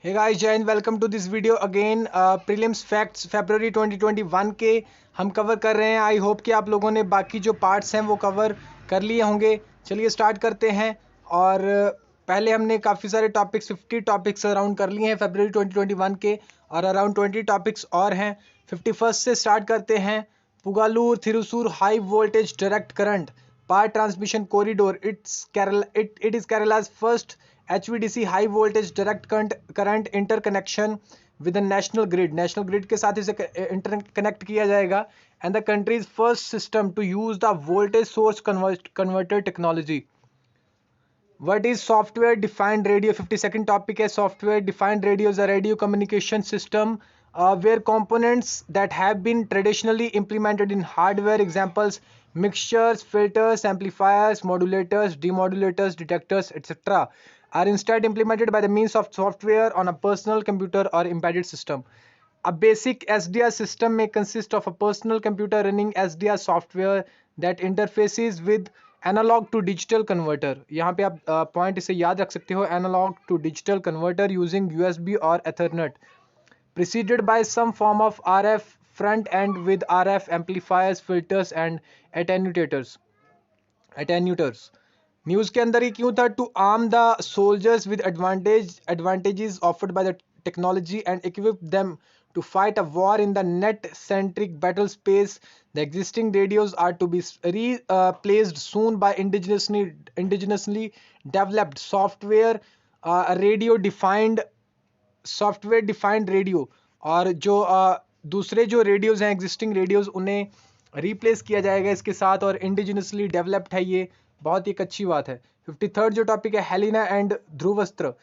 हे guys, जय हिंद। Welcome to this video again. Prelims facts फरवरी 2021 के हम कवर कर रहे हैं। आई होप कि आप लोगों ने बाकी जो पार्ट्स हैं वो कवर कर लिए होंगे। चलिए स्टार्ट करते हैं। और पहले हमने काफ़ी सारे टॉपिक्स 50 टॉपिक्स अराउंड कर लिए हैं फरवरी 2021 के, और अराउंड 20 टॉपिक्स और हैं। 51st से स्टार्ट करते हैं। Pugalur Thrissur high voltage direct current power transmission corridor it is Kerala's first HVDC high voltage direct current interconnection with national grid के साथ इसे इंटरकनेक्ट किया जाएगा। And the country's first system to use the voltage source converter technology. What is software defined radio? 52nd topic है software defined radio is a radio communication system where components that have been traditionally implemented in hardware, examples mixtures, filters, amplifiers, modulators, demodulators, detectors, etc., are instead implemented by the means of software on a personal computer or embedded system. A basic SDR system may consist of a personal computer running SDR software that interfaces with analog to digital converter. यहाँ पे आप point इसे याद रख सकते हो, analog to digital converter using USB और ethernet, preceded by some form of RF front end with RF amplifiers, filters and attenuators. News के अंदर ही क्यों था? To arm the soldiers with advantages offered by the technology and equip them to fight a war in the net-centric battle space. The existing radios are to be replaced soon by indigenously developed software, software defined radio. और जो दूसरे जो radios हैं, existing radios, उन्हें replace किया जाएगा इसके साथ, और इंडिजिनसली डेवलप्ड है। ये बहुत ही एक अच्छी बात है। 53rd जो टॉपिक है Helina and Dhruvastra.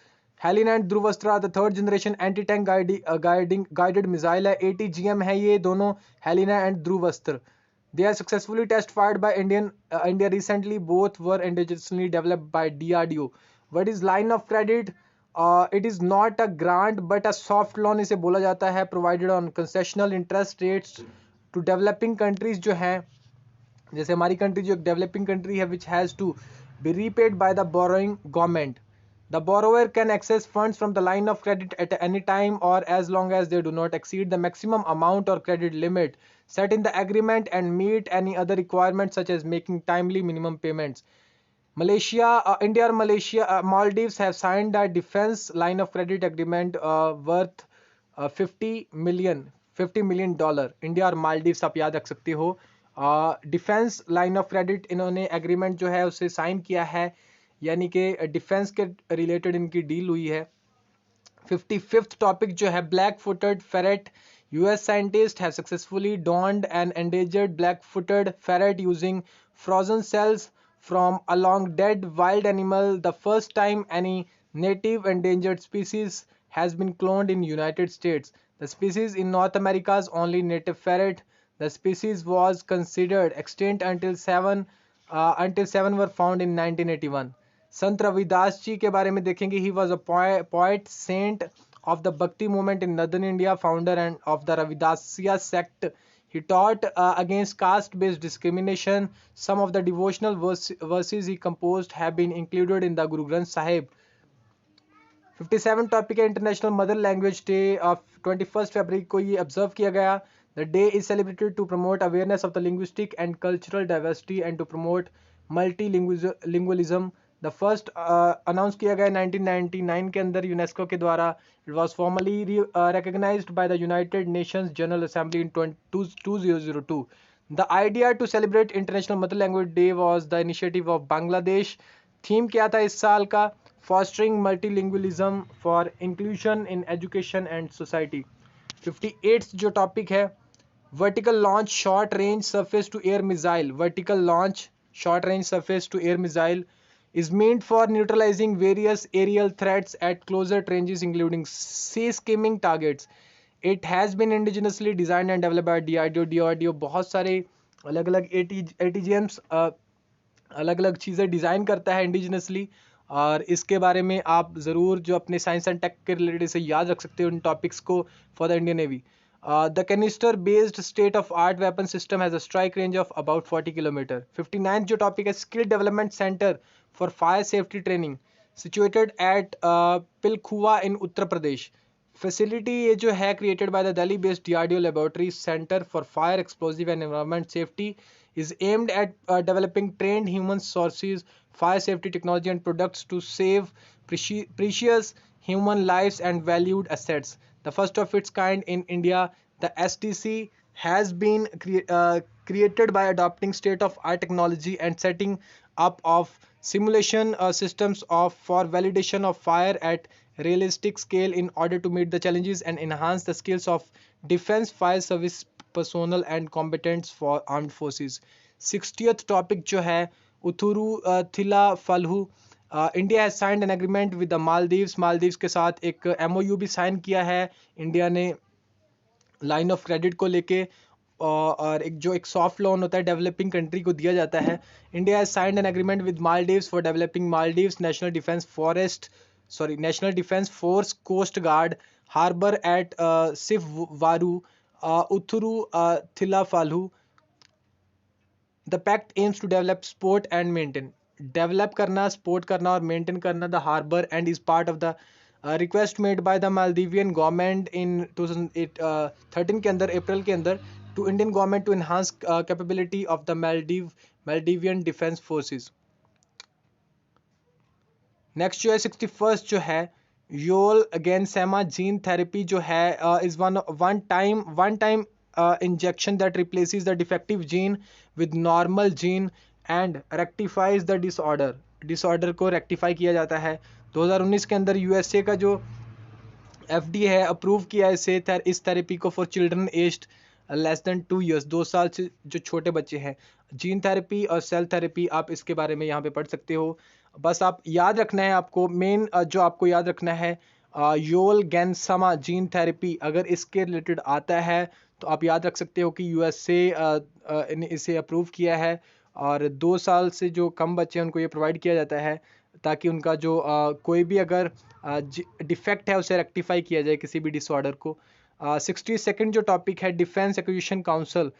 Helina and Dhruvastra the third generation anti tank guided missile है। ATGM है ये दोनों, Helina and Dhruvastra. They are successfully test fired by India recently. Both were indigenously developed by DRDO. What is line of credit? It is not a grant but a soft loan इसे बोला जाता है, provided on concessional interest rates to developing countries जो हैं, जैसे हमारी country जो एक डेवलपिंग कंट्री है, which has to be repaid by the borrowing government. The borrower can access funds from the line of credit at any time or as long as they do not exceed the maximum amount or credit limit set in the agreement and meet any other requirements such as making timely minimum payments. India or Maldives have signed a defense line of credit agreement worth $50 million. India और मालदीव्स आप याद रख सकते हो। Defence line of credit इन्होंने agreement जो है उसे साइन किया है, यानी कि डिफेंस के रिलेटेड इनकी डील हुई है। 55th टॉपिक जो है black footed ferret. US scientists have successfully donned an endangered black-footed ferret using frozen cells from a long dead wild animal. The first time any native endangered species has been cloned in United States. The species in North America's only native ferret. The species was considered extinct until seven were found in 1981. संत रविदास जी के बारे में देखेंगे। He was a poet saint of the Bhakti movement in northern India, founder and of the Ravidasiya sect. He taught against caste-based discrimination. Some of the devotional verses he composed have been included in the Guru Granth Sahib. 57 topic है international mother language day of 21 फरवरी को ये observe किया गया। The day is celebrated to promote awareness of the linguistic and cultural diversity and to promote multilingualism. The first announce किया गया 1999 के अंदर यूनेस्को के द्वारा। It was formally recognised by the United Nations General Assembly in 2002। The idea to celebrate international mother language day was the initiative of Bangladesh. Theme क्या था इस साल का? Fostering multilingualism for inclusion in education and society. 58th जो topic है vertical launch short range surface to air missile. Vertical launch short range surface to air missile is meant for neutralizing various aerial threats at closer ranges including sea skimming targets. It has been indigenously designed and developed by DRDO. DRDO बहुत सारे अलग अलग ATGMs अलग अलग चीज़ें design करता है indigenously, और इसके बारे में आप ज़रूर जो अपने साइंस एंड टेक के रिलेटेड से याद रख सकते हो इन टॉपिक्स को for the Indian navy. The canister based state of art weapon system has a strike range of about 40 kilometre. 59th जो टॉपिक है skill development centre for fire safety training. situated at Pilkhua in Uttar Pradesh. Facility ये जो है created by the Delhi based DRDO laboratory centre for fire explosive and environment safety is aimed at developing trained human sources, fire safety technology, and products to save precious human lives and valued assets. The first of its kind in India, the STC has been created by adopting state-of-art technology and setting up of simulation systems for validation of fire at realistic scale in order to meet the challenges and enhance the skills of defense fire service personnel and competence for armed forces. 60th topic जो है Uthuru Thila Falhu, India has signed an agreement with the Maldives, Maldives के साथ एक MOU भी sign किया है India ने line of credit को लेके, और एक जो एक सॉफ्ट लोन होता है डेवलपिंग कंट्री को दिया जाता है. India has signed an agreement with Maldives for developing Maldives national defence force coast guard harbour at Sifavaru Uthuru Thilafalhu. The pact aims to develop support and maintain, develop करना, support करना और maintain करना the harbour and is part of the request made by the Maldivian government in 2013 के अंदर, अप्रैल के अंदर, to Indian government to enhance capability of the Maldivian defence forces. Next जो है 61st जो है योल अगेन सेमा जीन थेरेपी जो है is one time injection that replaces the defective gene with normal gene and rectifies the disorder को rectify किया जाता है. 2019 के अंदर यूएसए का जो एफडी है अप्रूव किया इसे इस थेरेपी को for children aged less than 2 years, 2 साल से जो छोटे बच्चे हैं. जीन थेरेपी और सेल थेरेपी आप इसके बारे में यहाँ पे पढ़ सकते हो. बस आप याद रखना है, आपको मेन जो आपको याद रखना है योल गैनसमा जीन थेरेपी, अगर इसके रिलेटेड आता है तो आप याद रख सकते हो कि यूएसए ने इसे अप्रूव किया है और 2 साल से जो कम बच्चे हैं उनको ये प्रोवाइड किया जाता है ताकि उनका जो कोई भी अगर डिफेक्ट है उसे रेक्टिफाई किया जाए किसी भी डिसऑर्डर को. 62nd जो टॉपिक है डिफेंस एक्विजिशन काउंसिल,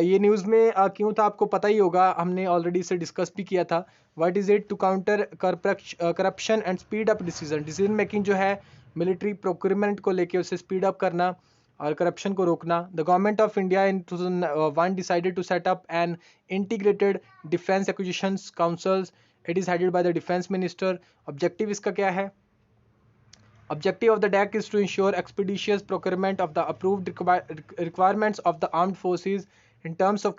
ये न्यूज़ में क्यों था आपको पता ही होगा, हमने ऑलरेडी इसे डिस्कस भी किया था. What is it? To counter corruption and speed up decision making जो है मिलिट्री प्रोक्योरमेंट को लेके उसे स्पीड अप करना और करप्शन को रोकना. The government of India in 2001 decided to set up an integrated defence acquisition council. It is headed by the defence minister. Objective इसका क्या है? Objective of the DAC is to ensure expeditious procurement of the approved requirements of the armed forces in terms of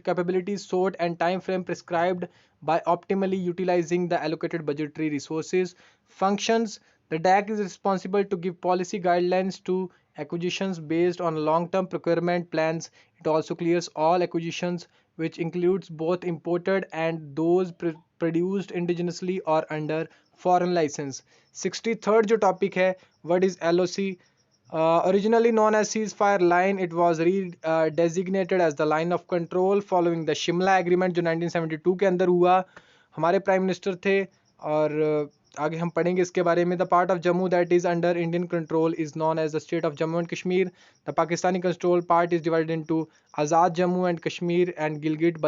capabilities sought and time frame prescribed by optimally utilizing the allocated budgetary resources. Functions: the DAC is responsible to give policy guidelines to acquisitions based on long-term procurement plans. It also clears all acquisitions, which includes both imported and those produced indigenously or under foreign license. 63rd जो topic है what is LOC? Originally known as ceasefire line, it was redesignated as the line of control following the Shimla agreement जो 1972 के अंदर हुआ. हमारे prime minister थे और आगे हम पढ़ेंगे इसके बारे में. The part of Jammu that is under Indian control is known as the state of Jammu and Kashmir. The Pakistani control part is divided into Azad Jammu and Kashmir and Gilgit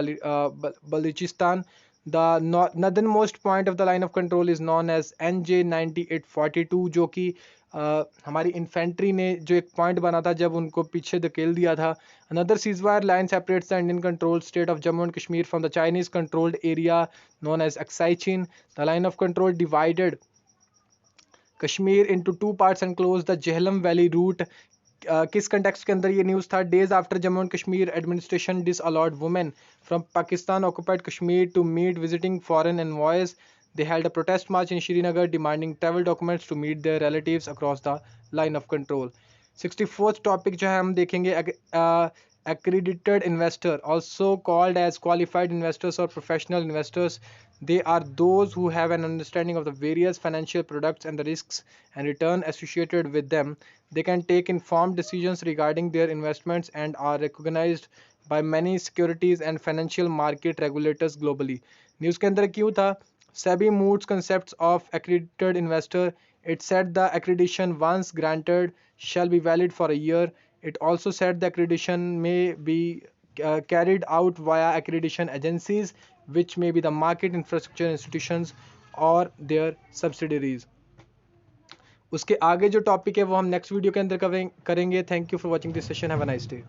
Baluchistan. The northernmost point of the line of control is known as NJ 9842 जो कि हमारी infantry ने जो एक point बना था जब उनको पीछे धकेल दिया था. Another ceasefire line separates the Indian controlled state of Jammu and Kashmir from the Chinese controlled area known as Aksai Chin. The line of control divided Kashmir into 2 parts and closed the Jhelum Valley route. किस context के अंदर ये news था? Days after Jammu and Kashmir administration disallowed women from Pakistan occupied Kashmir to meet visiting foreign envoys. They held a protest march in Srinagar demanding travel documents to meet their relatives across the line of control. 64th topic जो है हम देखेंगे accredited investor, also called as qualified investors or professional investors. They are those who have an understanding of the various financial products and the risks and return associated with them. They can take informed decisions regarding their investments and are recognized by many securities and financial market regulators globally. News के अंदर क्यों था? SEBI moots concepts of accredited investor. It said the accreditation once granted shall be valid for a year. It also said the accreditation may be carried out via accreditation agencies, which may be the market infrastructure institutions और there subsidiaries. उसके आगे जो topic है वो हम next video के अंदर करेंगे। Thank you for watching this session. Have a nice day.